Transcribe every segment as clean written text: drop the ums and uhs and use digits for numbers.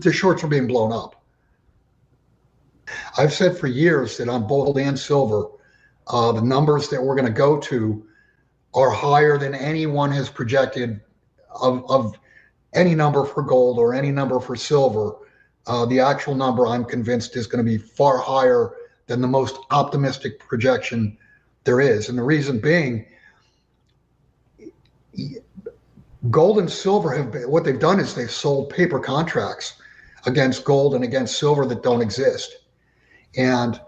the shorts are being blown up. I've said for years that on gold and silver, the numbers that we're going to go to are higher than anyone has projected of any number for gold or any number for silver. The actual number, I'm convinced, is going to be far higher than the most optimistic projection there is. And the reason being, gold and silver have been, what they've done is they've sold paper contracts against gold and against silver that don't exist. And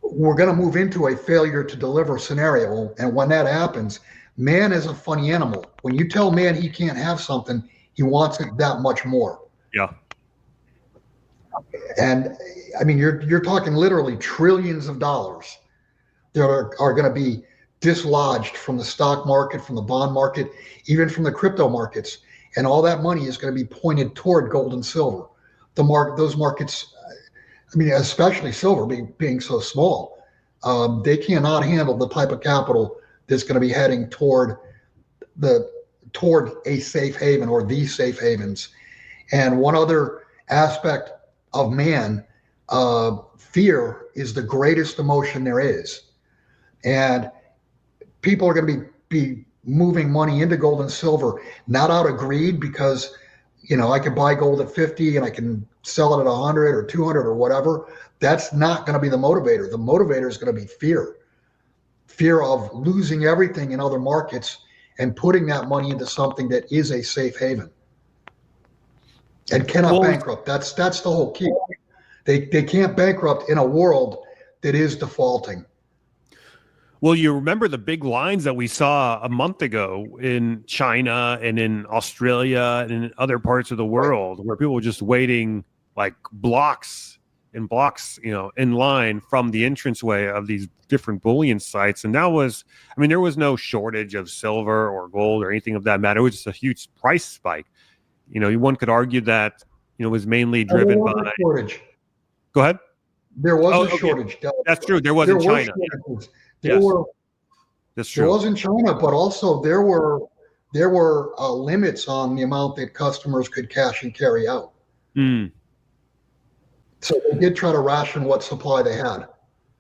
we're going to move into a failure to deliver scenario. And when that happens, man is a funny animal. When you tell man he can't have something, he wants it that much more. Yeah. And I mean, you're talking literally trillions of dollars that are going to be dislodged from the stock market, from the bond market, even from the crypto markets. And all that money is going to be pointed toward gold and silver. Those markets, I mean, especially silver being so small, they cannot handle the type of capital that's going to be heading toward a safe haven or these safe havens. And one other aspect of man, fear is the greatest emotion there is. And people are going to be moving money into gold and silver, not out of greed because, I can buy gold at 50 and I can sell it at 100 or 200 or whatever. That's not going to be the motivator. The motivator is going to be fear of losing everything in other markets and putting that money into something that is a safe haven and cannot bankrupt. That's the whole key. They can't bankrupt in a world that is defaulting. Well, you remember the big lines that we saw a month ago in China and in Australia and in other parts of the world where people were just waiting like blocks in line from the entranceway of these different bullion sites. And there was no shortage of silver or gold or anything of that matter. It was just a huge price spike. One could argue that, was mainly driven by shortage. Go ahead. There was a shortage. That's true. There was in China. That's true. There was in China, but also there were limits on the amount that customers could cash and carry out. So they did try to ration what supply they had.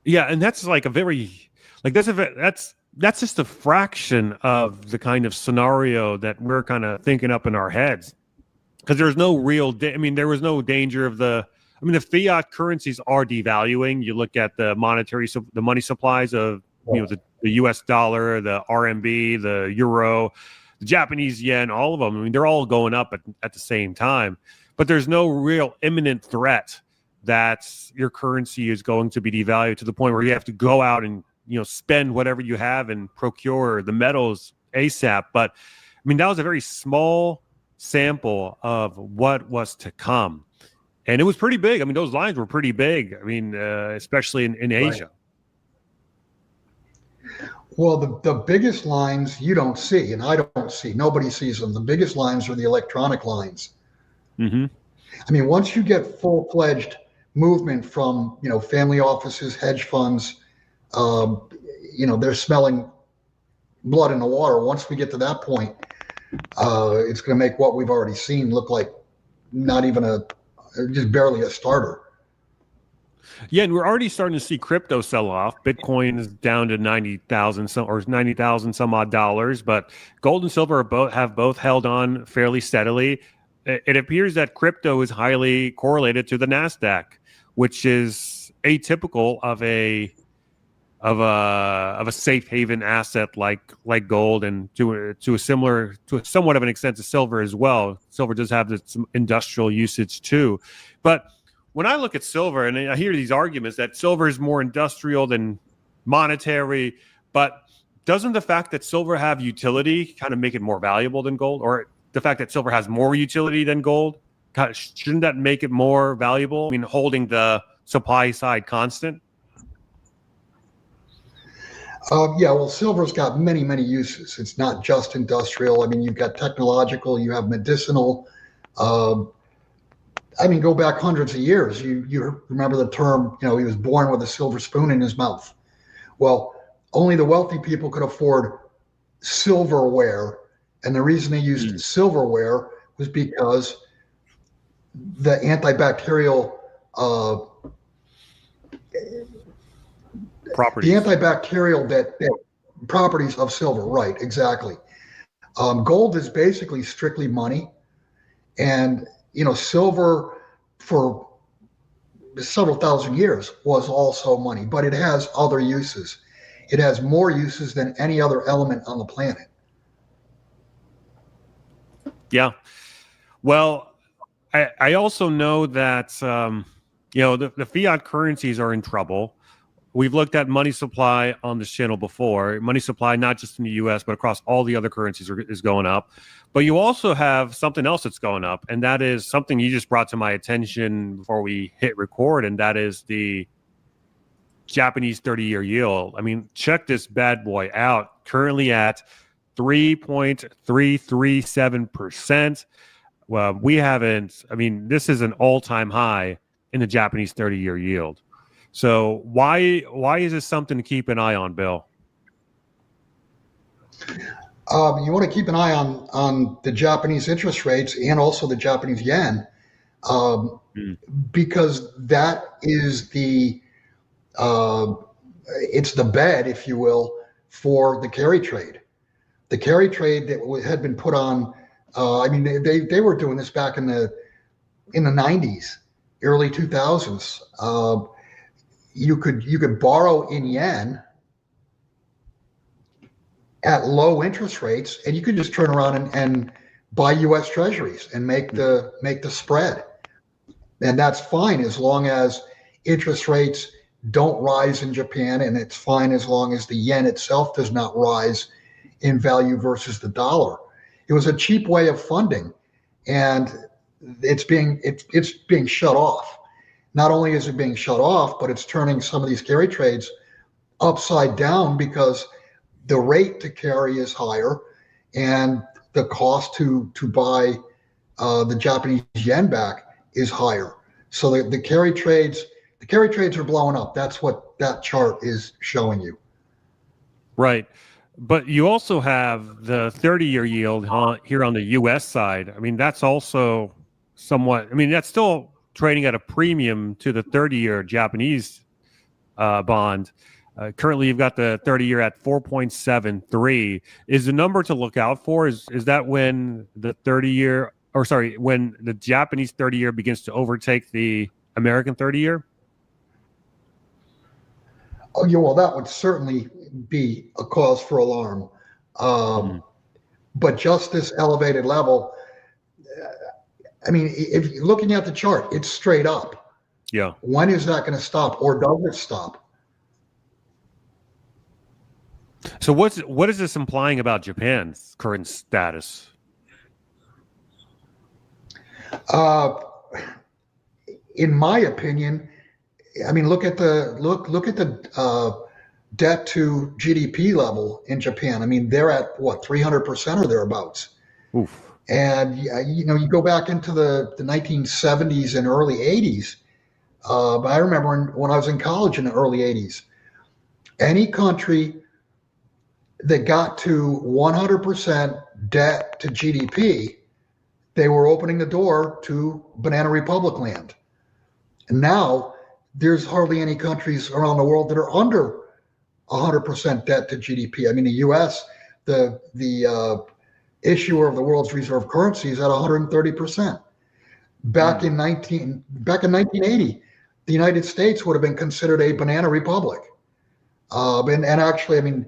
Yeah, and that's like that's just a fraction of the kind of scenario that we're kind of thinking up in our heads, because there's no real. There was no danger of the fiat currencies are devaluing. You look at the money supplies of the U.S. dollar, the RMB, the euro, the Japanese yen, all of them. They're all going up at the same time. But there's no real imminent threat that your currency is going to be devalued to the point where you have to go out and spend whatever you have and procure the metals ASAP. But that was a very small sample of what was to come. And it was pretty big. Those lines were pretty big. Especially in Asia. Right. Well, the biggest lines you don't see, and I don't see, nobody sees them. The biggest lines are the electronic lines. Mm-hmm. Once you get full-fledged movement from, family offices, hedge funds, they're smelling blood in the water. Once we get to that point, it's going to make what we've already seen look like not even just barely a starter. Yeah, and we're already starting to see crypto sell off. Bitcoin is down to 90,000 some odd dollars, but gold and silver have both held on fairly steadily. It appears that crypto is highly correlated to the NASDAQ, which is atypical of a safe haven asset like gold, and to somewhat of an extent to silver as well. Silver does have some industrial usage too, but when I look at silver and I hear these arguments that silver is more industrial than monetary, but doesn't the fact that silver have utility kind of make it more valuable than gold? Or the fact that silver has more utility than gold, shouldn't that make it more valuable? Holding the supply side constant? Well, silver's got many, many uses. It's not just industrial. You've got technological, you have medicinal. Go back hundreds of years. You remember the term, he was born with a silver spoon in his mouth. Well, only the wealthy people could afford silverware. And the reason they used silverware was because the antibacterial properties. the antibacterial that properties of silver. Right, exactly. Gold is basically strictly money, and silver for several thousand years was also money, but it has other uses. It has more uses than any other element on the planet. Yeah. Well, I also know that the fiat currencies are in trouble. We've looked at money supply on this channel before. Money supply, not just in the U.S., but across all the other currencies is going up. But you also have something else that's going up, and that is something you just brought to my attention before we hit record, and that is the Japanese 30-year yield. I mean, check this bad boy out. Currently at 3.337%. Well, this is an all-time high in the Japanese 30-year yield. So why is this something to keep an eye on, Bill? You want to keep an eye on the Japanese interest rates and also the Japanese yen, because that is it's the bed, if you will, for the carry trade. The carry trade that had been put on. They were doing this back in the 90s, early 2000s. You could borrow in yen at low interest rates, and you could just turn around and buy U.S. Treasuries and make the spread, and that's fine as long as interest rates don't rise in Japan, and it's fine as long as the yen itself does not rise in value versus the dollar. It was a cheap way of funding, and it's being shut off. Not only is it being shut off, but it's turning some of these carry trades upside down because the rate to carry is higher and the cost to buy the Japanese yen back is higher. So the carry trades are blowing up. That's what that chart is showing you. Right. But you also have the 30-year yield here on the U.S. side. I mean, that's also that's still trading at a premium to the 30-year Japanese bond. Currently, you've got the 30-year at 4.73. Is the number to look out for? Is that when the when the Japanese 30-year begins to overtake the American 30-year? Oh, yeah, well, that would certainly be a cause for alarm. But just this elevated level, if you're looking at the chart, it's straight up. Yeah. When is that going to stop, or does it stop? So what is this implying about Japan's current status? In my opinion, look at the debt to GDP level in Japan. They're at what, 300% or thereabouts. Oof. And you go back into the 1970s and early 80s. But I remember when I was in college in the early 80s, any country that got to 100% debt to GDP, they were opening the door to Banana Republic land. And now there's hardly any countries around the world that are under 100% debt to GDP. The U.S., the issuer of the world's reserve currency, is at 130%. Back in 1980, the United States would have been considered a banana republic. And actually,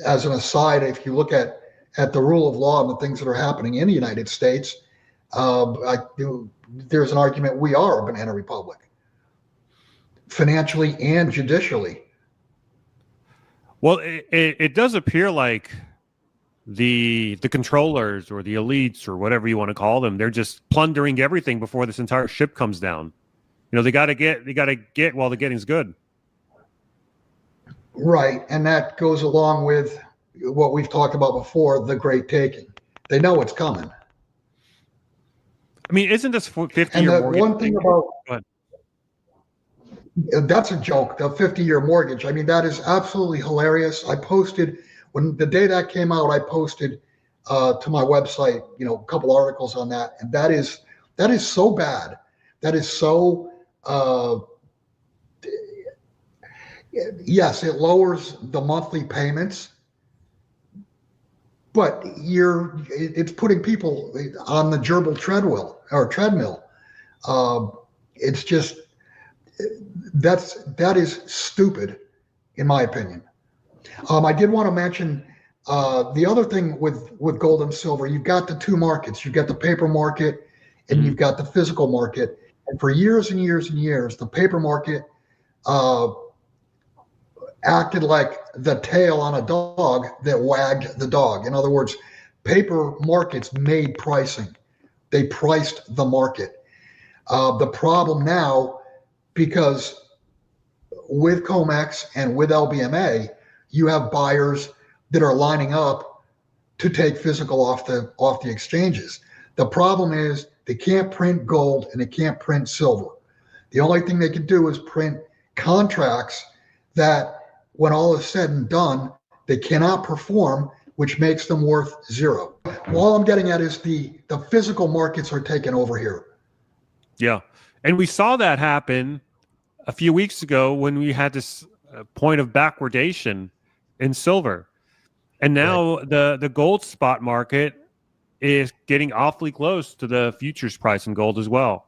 as an aside, if you look at the rule of law and the things that are happening in the United States, there's an argument we are a banana republic, financially and judicially. Well, it does appear like the controllers or the elites or whatever you want to call them, they're just plundering everything before this entire ship comes down. They got to get while the getting's good. Right, and that goes along with what we've talked about before, the great taking. They know it's coming. Isn't this 50-year mortgage? One thing about that's a joke, the 50-year mortgage. That is absolutely hilarious. I posted, when the day that came out, I posted to my website, a couple articles on that. And that is That is so bad. That is so, yes, it lowers the monthly payments, but it's putting people on the gerbil treadmill. It's just, that is stupid, in my opinion. I did want to mention the other thing with gold and silver. You've got the two markets. You've got the paper market and you've got the physical market. And for years and years and years, the paper market acted like the tail on a dog that wagged the dog. In other words, paper markets made pricing. They priced the market. The problem now, because with COMEX and with LBMA, you have buyers that are lining up to take physical off the exchanges. The problem is they can't print gold and they can't print silver. The only thing they can do is print contracts that, when all is said and done, they cannot perform, which makes them worth zero. All I'm getting at is the physical markets are taking over here. Yeah. And we saw that happen a few weeks ago when we had this point of backwardation in silver. And now the gold spot market is getting awfully close to the futures price in gold as well.